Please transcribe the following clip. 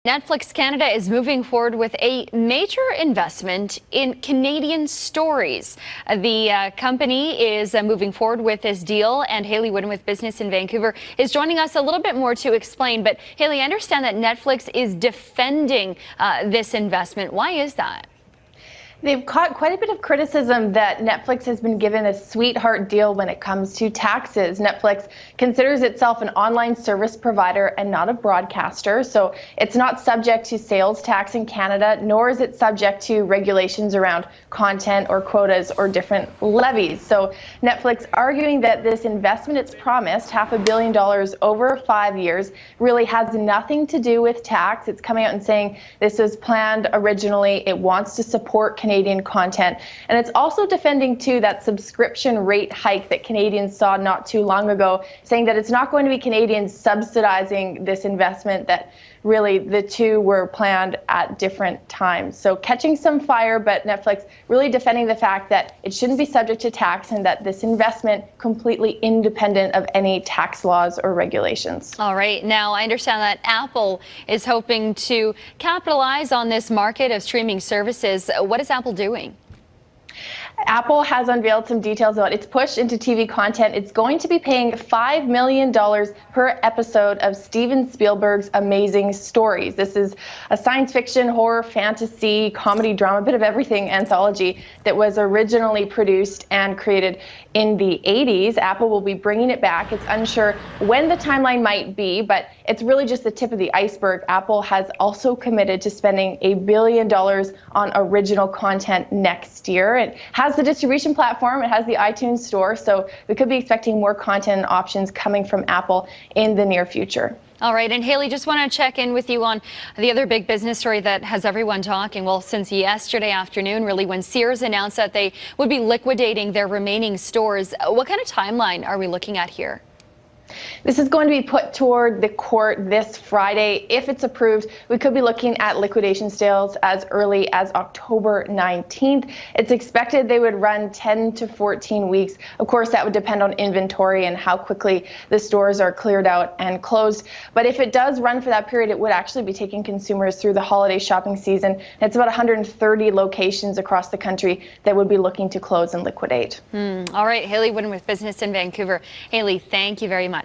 Netflix Canada is moving forward with a major investment in Canadian stories. The company is moving forward with this deal, and Haley Wooden with Business in Vancouver is joining us a little bit more to explain. But Haley, I understand that Netflix is defending this investment. Why is that? They've caught quite a bit of criticism that Netflix has been given a sweetheart deal when it comes to taxes. Netflix considers itself an online service provider and not a broadcaster, so it's not subject to sales tax in Canada, nor is it subject to regulations around content or quotas or different levies. So Netflix arguing that this investment it's promised, $500 million over 5 years, really has nothing to do with tax. It's coming out and saying this was planned originally. It wants to support Canadian content. And it's also defending, too, that subscription rate hike that Canadians saw not too long ago, saying that it's not going to be Canadians subsidizing this investment, that really the two were planned at different times. So catching some fire, but Netflix really defending the fact that it shouldn't be subject to tax and that this investment completely independent of any tax laws or regulations. All right. Now, I understand that Apple is hoping to capitalize on this market of streaming services. What is Apple doing? Apple has unveiled some details about its push into TV content. It's going to be paying $5 million per episode of Steven Spielberg's Amazing Stories. This is a science fiction, horror, fantasy, comedy, drama, bit of everything anthology that was originally produced and created in the 80s. Apple will be bringing it back. It's unsure when the timeline might be, but it's really just the tip of the iceberg. Apple has also committed to spending $1 billion on original content next year. It has the distribution platform, it has the iTunes store, so we could be expecting more content options coming from Apple in the near future. All right, and Haley, just want to check in with you on the other big business story that has everyone talking. Well, since yesterday afternoon, really, when Sears announced that they would be liquidating their remaining stores, what kind of timeline are we looking at here? This is going to be put toward the court this Friday. If it's approved, we could be looking at liquidation sales as early as October 19th. It's expected they would run 10 to 14 weeks. Of course, that would depend on inventory and how quickly the stores are cleared out and closed. But if it does run for that period, it would actually be taking consumers through the holiday shopping season. It's about 130 locations across the country that would be looking to close and liquidate. All right, Haley Wooden with Business in Vancouver. Haley, thank you very much.